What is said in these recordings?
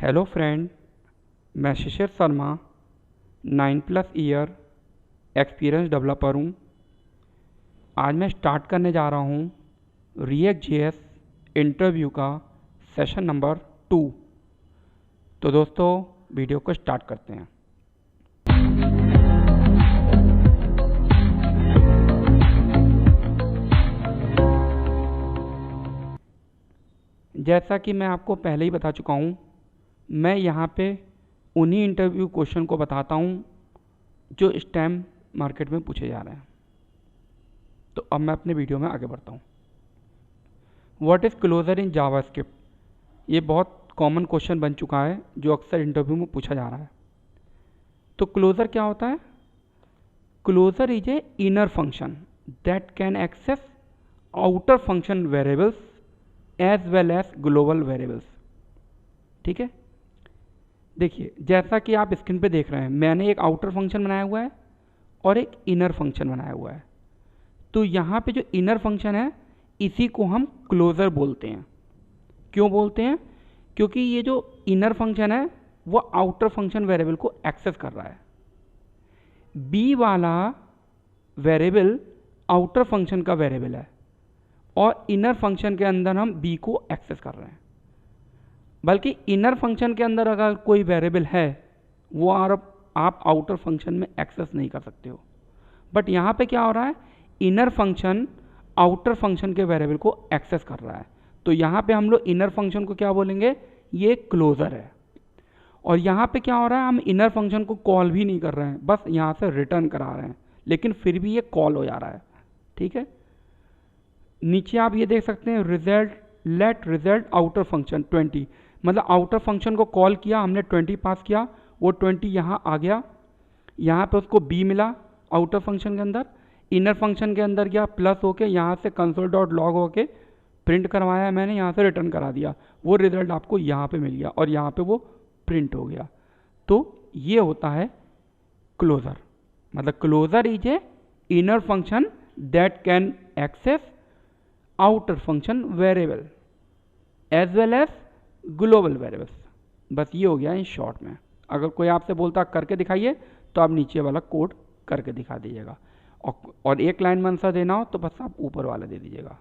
Hello friend, मैं शिशिर Sharma 9+ year experience developer हूँ। आज मैं स्टार्ट करने जा रहा हूँ React.js इंटरव्यू का सेशन नंबर 2। तो दोस्तों, वीडियो को स्टार्ट करते हैं। जैसा कि मैं आपको पहले ही बता चुका हूँ, मैं यहाँ पे उन्हीं इंटरव्यू क्वेश्चन को बताता हूँ जो इस टाइम मार्केट में पूछे जा रहे हैं। तो अब मैं अपने वीडियो में आगे बढ़ता हूँ। What is closure in JavaScript? ये बहुत कॉमन क्वेश्चन बन चुका है जो अक्सर इंटरव्यू में पूछा जा रहा है। तो क्लोजर क्या होता है? Closure is a inner function that can access outer function variables as well as global variables. ठीक है, देखिए जैसा कि आप स्क्रीन पे देख रहे हैं, मैंने एक आउटर फंक्शन बनाया हुआ है और एक इनर फंक्शन बनाया हुआ है। तो यहाँ पे जो इनर फंक्शन है इसी को हम क्लोजर बोलते हैं। क्यों बोलते हैं? क्योंकि ये जो इनर फंक्शन है वो आउटर फंक्शन वेरिएबल को एक्सेस कर रहा है। बी वाला वेरिएबल आउटर फंक्शन का वेरिएबल है और इनर फंक्शन के अंदर हम बी को एक्सेस कर रहे हैं। बल्कि इनर फंक्शन के अंदर अगर कोई वेरिएबल है वो आप आउटर फंक्शन में एक्सेस नहीं कर सकते हो। बट यहाँ पे क्या हो रहा है? इनर फंक्शन आउटर फंक्शन के वेरिएबल को एक्सेस कर रहा है। तो यहाँ पे हम लोग इनर फंक्शन को क्या बोलेंगे? ये क्लोजर है। और यहाँ पे क्या हो रहा है? हम इनर फंक्शन को कॉल भी नहीं कर रहे हैं, बस यहाँ से रिटर्न करा रहे हैं, लेकिन फिर भी ये कॉल हो जा रहा है। ठीक है, नीचे आप ये देख सकते हैं, result let result outer function 20। मतलब आउटर फंक्शन को कॉल किया, हमने 20 पास किया, वो 20 यहाँ आ गया, यहाँ पे उसको b मिला आउटर फंक्शन के अंदर, इनर फंक्शन के अंदर गया प्लस होके यहाँ से console.log होके प्रिंट करवाया मैंने, यहाँ से रिटर्न करा दिया, वो रिजल्ट आपको यहाँ पे मिल गया और यहाँ पे वो प्रिंट हो गया। तो ये होता है क्लोजर। मतलब closure is a inner function that can access outer function variable as well as global variables. बस ये हो गया इन शॉर्ट में। अगर कोई आपसे बोलता करके दिखाइए तो आप नीचे वाला कोड करके दिखा दीजिएगा, और एक लाइन में आंसर देना हो तो बस आप ऊपर वाला दे दीजिएगा।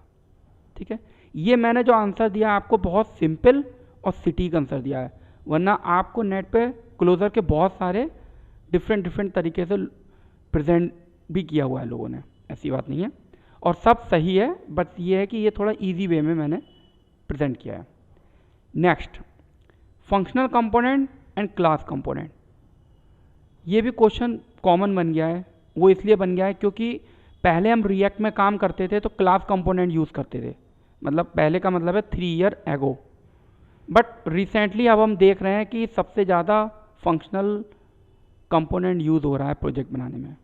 ठीक है, ये मैंने जो आंसर दिया आपको बहुत सिंपल और सटीक आंसर दिया है, वरना आपको नेट पे क्लोजर के बहुत सारे डिफरेंट तरीके से प्रेजेंट भी किया हुआ है लोगों ने, ऐसी बात नहीं है, और सब सही है, बस ये है कि ये थोड़ा ईजी वे में मैंने प्रेजेंट किया है। Next, functional component and class component. ये भी क्वेश्चन कॉमन बन गया है। वो इसलिए बन गया है क्योंकि पहले हम रिएक्ट में काम करते थे तो क्लास कंपोनेंट यूज़ करते थे, मतलब पहले का मतलब है 3 ईयर एगो। बट रिसेंटली अब हम देख रहे हैं कि सबसे ज़्यादा फंक्शनल कंपोनेंट यूज़ हो रहा है प्रोजेक्ट बनाने में,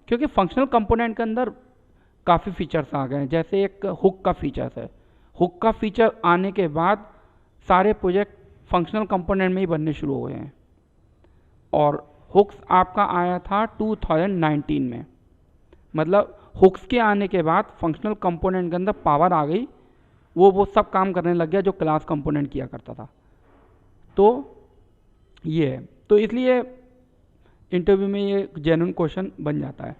क्योंकि फंक्शनल कंपोनेंट के अंदर काफ़ी फीचर्स आ गए हैं। जैसे एक हुक का फीचर्स है, हुक का फीचर आने के बाद सारे प्रोजेक्ट फंक्शनल कंपोनेंट में ही बनने शुरू हो गए हैं। और हुक्स आपका आया था 2019 में, मतलब हुक्स के आने के बाद फंक्शनल कंपोनेंट के अंदर पावर आ गई, वो सब काम करने लग गया जो क्लास कंपोनेंट किया करता था। तो ये है, तो इसलिए इंटरव्यू में ये जेन्युइन क्वेश्चन बन जाता है।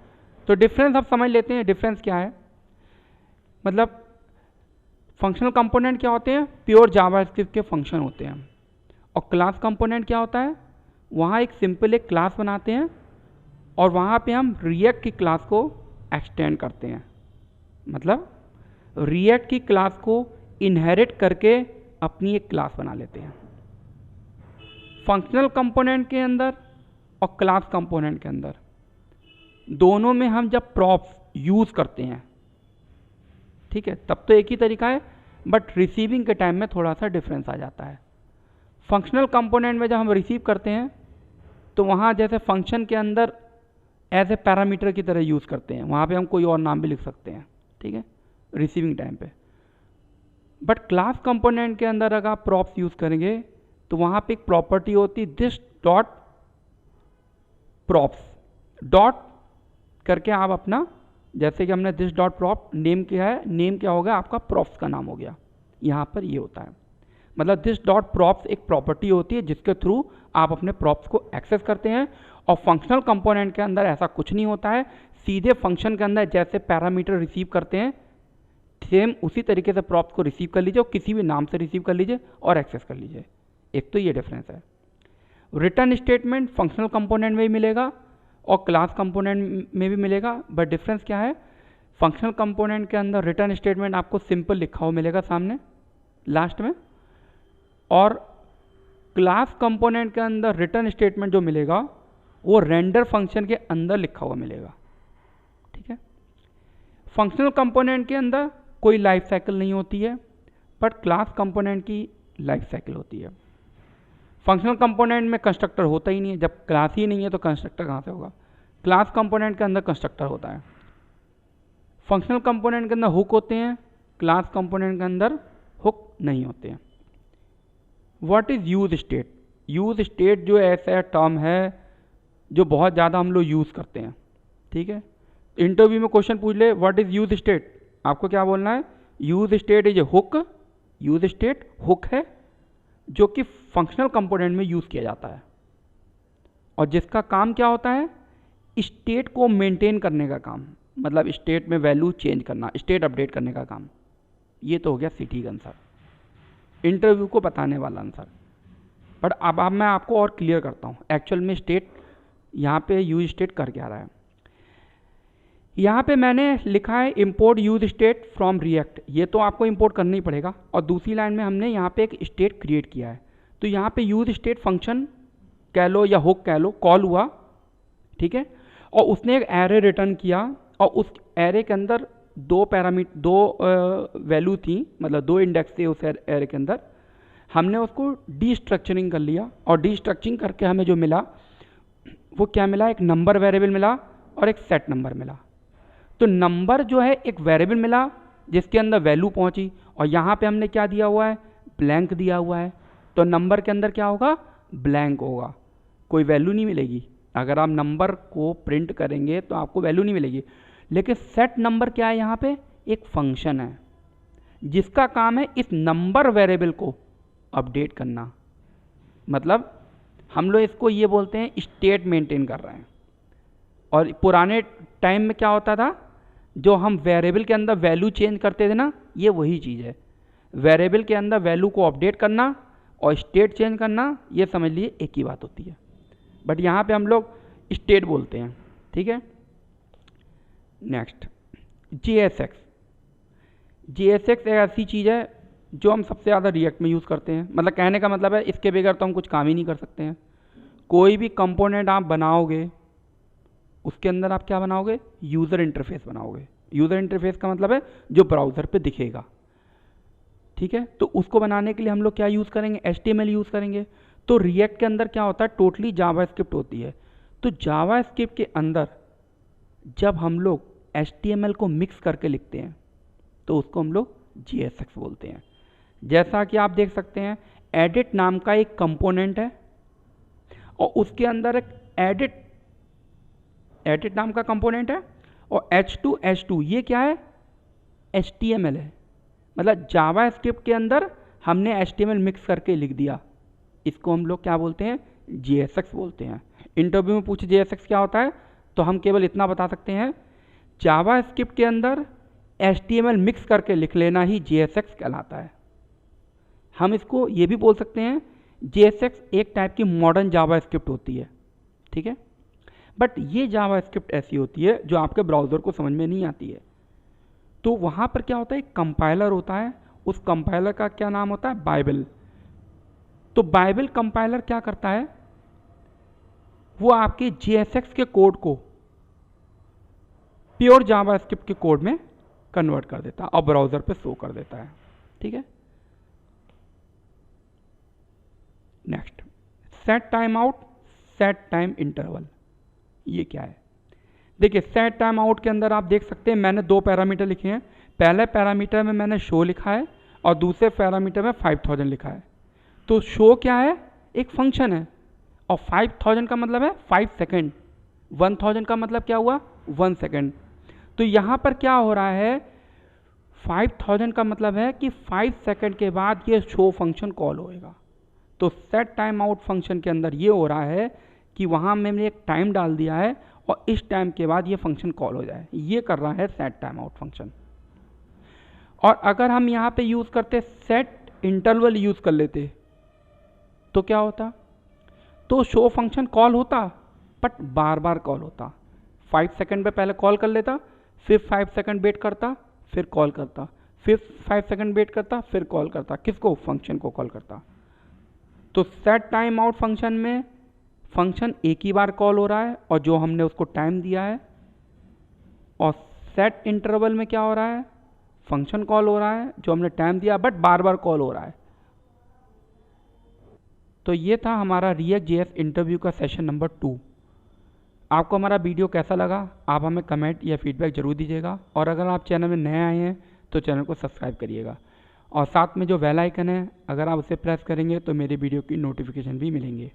तो डिफरेंस अब समझ लेते हैं, डिफरेंस क्या है। मतलब फंक्शनल कंपोनेंट क्या होते हैं? प्योर जावास्क्रिप्ट के फंक्शन होते हैं। और क्लास कंपोनेंट क्या होता है? वहाँ एक सिंपल एक क्लास बनाते हैं और वहाँ पे हम रिएक्ट की क्लास को एक्सटेंड करते हैं। मतलब रिएक्ट की क्लास को इनहेरिट करके अपनी एक क्लास बना लेते हैं। फंक्शनल कंपोनेंट के अंदर और क्लास कंपोनेंट के अंदर दोनों में हम जब प्रॉप्स यूज़ करते हैं, ठीक है, तब तो एक ही तरीका है, बट रिसीविंग के टाइम में थोड़ा सा डिफरेंस आ जाता है। फंक्शनल कंपोनेंट में जब हम रिसीव करते हैं तो वहाँ जैसे फंक्शन के अंदर एज ए पैरामीटर की तरह यूज़ करते हैं, वहाँ पे हम कोई और नाम भी लिख सकते हैं, ठीक है, रिसीविंग टाइम पे। बट क्लास कंपोनेंट के अंदर अगर आप प्रॉप्स यूज़ करेंगे तो वहाँ पे एक प्रॉपर्टी होती है दिस डॉट प्रॉप्स, डॉट करके आप अपना, जैसे कि हमने दिस डॉट प्रॉप नेम किया है, नेम क्या होगा आपका? प्रॉप्स का नाम हो गया। यहाँ पर ये होता है। मतलब दिस डॉट प्रॉप्स एक प्रॉपर्टी होती है जिसके थ्रू आप अपने प्रॉप्स को एक्सेस करते हैं। और फंक्शनल कंपोनेंट के अंदर ऐसा कुछ नहीं होता है, सीधे फंक्शन के अंदर जैसे पैरामीटर रिसीव करते हैं सेम उसी तरीके से प्रॉप्स को रिसीव कर लीजिए और किसी भी नाम से रिसीव कर लीजिए और एक्सेस कर लीजिए। एक तो ये डिफरेंस है। रिटर्न स्टेटमेंट फंक्शनल कंपोनेंट में भी मिलेगा और क्लास कंपोनेंट में भी मिलेगा, बट डिफरेंस क्या है, फंक्शनल कंपोनेंट के अंदर रिटर्न स्टेटमेंट आपको सिंपल लिखा हुआ मिलेगा सामने लास्ट में, और क्लास कंपोनेंट के अंदर रिटर्न स्टेटमेंट जो मिलेगा वो रेंडर फंक्शन के अंदर लिखा हुआ मिलेगा। ठीक है, फंक्शनल कंपोनेंट के अंदर कोई लाइफ साइकिल नहीं होती है, बट क्लास कंपोनेंट की लाइफ साइकिल होती है। फंक्शनल कंपोनेंट में कंस्ट्रक्टर होता ही नहीं है, जब क्लास ही नहीं है तो कंस्ट्रक्टर कहाँ से होगा। क्लास कंपोनेंट के अंदर कंस्ट्रक्टर होता है, फंक्शनल कंपोनेंट के अंदर हुक होते हैं, क्लास कंपोनेंट के अंदर हुक नहीं होते हैं। What is use state? Use state जो ऐसा टर्म है जो बहुत ज़्यादा हम लोग यूज़ करते हैं। ठीक है, इंटरव्यू में क्वेश्चन पूछ ले व्हाट इज़ यूज स्टेट, आपको क्या बोलना है, use state is a hook. Use state hook है जो कि फंक्शनल कंपोनेंट में यूज़ किया जाता है और जिसका काम क्या होता है, स्टेट को मेंटेन करने का काम, मतलब स्टेट में वैल्यू चेंज करना, स्टेट अपडेट करने का काम। ये तो हो गया सटीक आंसर, इंटरव्यू को बताने वाला आंसर। बट अब मैं आपको और क्लियर करता हूँ एक्चुअल में स्टेट यहाँ पे यूज स्टेट कर क्या रहा है। यहाँ पे मैंने लिखा है import use state from react, ये तो आपको इंपोर्ट करना ही पड़ेगा, और दूसरी लाइन में हमने यहाँ पे एक स्टेट क्रिएट किया है। तो यहाँ पे यूज स्टेट फंक्शन कह लो या हुक कह लो, कॉल हुआ, ठीक है, और उसने एक एरे रिटर्न किया और उस एरे के अंदर दो वैल्यू थी, मतलब दो इंडेक्स थे उस एरे के अंदर। हमने उसको डीस्ट्रक्चरिंग कर लिया और डीस्ट्रक्चरिंग करके हमें जो मिला वो क्या मिला, एक नंबर वेरिएबल मिला और एक सेट नंबर मिला। तो नंबर जो है एक वेरिएबल मिला जिसके अंदर वैल्यू पहुंची, और यहाँ पे हमने क्या दिया हुआ है, ब्लैंक दिया हुआ है। तो नंबर के अंदर क्या होगा, ब्लैंक होगा, कोई वैल्यू नहीं मिलेगी। अगर आप नंबर को प्रिंट करेंगे तो आपको वैल्यू नहीं मिलेगी। लेकिन सेट नंबर क्या है, यहाँ पे एक फंक्शन है जिसका काम है इस नंबर वेरिएबल को अपडेट करना। मतलब हम लोग इसको ये बोलते हैं स्टेट मेंटेन कर रहे हैं। और पुराने टाइम में क्या होता था, जो हम वेरिएबल के अंदर वैल्यू चेंज करते थे ना, ये वही चीज़ है। वेरिएबल के अंदर वैल्यू को अपडेट करना और स्टेट चेंज करना, ये समझ लिए एक ही बात होती है, बट यहाँ पे हम लोग स्टेट बोलते हैं। ठीक है, नेक्स्ट JSX। JSX एक ऐसी चीज़ है जो हम सबसे ज़्यादा रिएक्ट में यूज़ करते हैं। मतलब कहने का मतलब है इसके बगैर तो हम कुछ काम ही नहीं कर सकते हैं। कोई भी कंपोनेंट आप बनाओगे उसके अंदर आप क्या बनाओगे, यूज़र इंटरफेस बनाओगे। यूज़र इंटरफेस का मतलब है जो ब्राउज़र पे दिखेगा। ठीक है, तो उसको बनाने के लिए हम लोग क्या यूज़ करेंगे, HTML यूज़ करेंगे। तो रिएक्ट के अंदर क्या होता है, टोटली जावास्क्रिप्ट होती है। तो जावास्क्रिप्ट के अंदर जब हम लोग HTML को मिक्स करके लिखते हैं तो उसको हम लोग JSX बोलते हैं। जैसा कि आप देख सकते हैं, एडिट नाम का एक कंपोनेंट है और उसके अंदर एक एडिट नाम का कंपोनेंट है, और H2 ये क्या है, HTML है। मतलब जावास्क्रिप्ट के अंदर हमने HTML मिक्स करके लिख दिया, इसको हम लोग क्या बोलते हैं, JSX बोलते हैं। इंटरव्यू में पूछे JSX क्या होता है तो हम केवल इतना बता सकते हैं, जावास्क्रिप्ट के अंदर HTML मिक्स करके लिख लेना ही JSX कहलाता है। हम इसको ये भी बोल सकते हैं JSX एक टाइप की मॉडर्न जावास्क्रिप्ट होती है। ठीक है, बट ये जावास्क्रिप्ट ऐसी होती है जो आपके ब्राउज़र को समझ में नहीं आती है। तो वहाँ पर क्या होता है, एक कंपाइलर होता है, उस कंपाइलर का क्या नाम होता है, बाइबल। तो बाइबल कंपाइलर क्या करता है, वो आपके JSX के कोड को प्योर जावास्क्रिप्ट के कोड में कन्वर्ट कर देता है और ब्राउज़र पे शो कर देता है। ठीक है, next set time out, set time interval. ये क्या है, देखिए सेट टाइम आउट के अंदर आप देख सकते हैं मैंने दो पैरामीटर लिखे हैं। पहले पैरामीटर में मैंने शो लिखा है और दूसरे पैरामीटर में 5000 लिखा है। तो शो क्या है, एक फंक्शन है, और 5000 का मतलब है 5 सेकेंड, 1000 का मतलब क्या हुआ, 1 सेकेंड। तो यहाँ पर क्या हो रहा है, 5000 का मतलब है कि 5 सेकंड के बाद ये शो फंक्शन कॉल होएगा। तो सेट टाइम आउट फंक्शन के अंदर ये हो रहा है कि वहाँ मैंने एक टाइम डाल दिया है और इस टाइम के बाद ये फंक्शन कॉल हो जाए, ये कर रहा है सेट टाइम आउट फंक्शन। और अगर हम यहाँ पे यूज़ करते सेट इंटरवल यूज़ कर लेते तो क्या होता, तो शो फंक्शन कॉल होता बट बार बार कॉल होता। 5 सेकंड पे पहले कॉल कर लेता, फिर 5 सेकंड वेट करता, फिर कॉल करता, फिर 5 सेकंड वेट करता, फिर कॉल करता। किसको? फंक्शन को कॉल करता। तो सेट टाइम आउट फंक्शन में फंक्शन एक ही बार कॉल हो रहा है और जो हमने उसको टाइम दिया है, और सेट इंटरवल में क्या हो रहा है, फंक्शन कॉल हो रहा है जो हमने टाइम दिया बट बार बार कॉल हो रहा है। तो ये था हमारा React.js इंटरव्यू का सेशन नंबर 2। आपको हमारा वीडियो कैसा लगा आप हमें कमेंट या फीडबैक ज़रूर दीजिएगा, और अगर आप चैनल में नए आए हैं तो चैनल को सब्सक्राइब करिएगा, और साथ में जो बेल आइकन है अगर आप उसे प्रेस करेंगे तो मेरे वीडियो की नोटिफिकेशन भी मिलेंगे,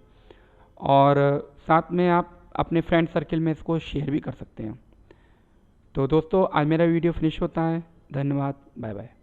और साथ में आप अपने फ्रेंड सर्किल में इसको शेयर भी कर सकते हैं। तो दोस्तों आज मेरा वीडियो फिनिश होता है। धन्यवाद, बाय बाय।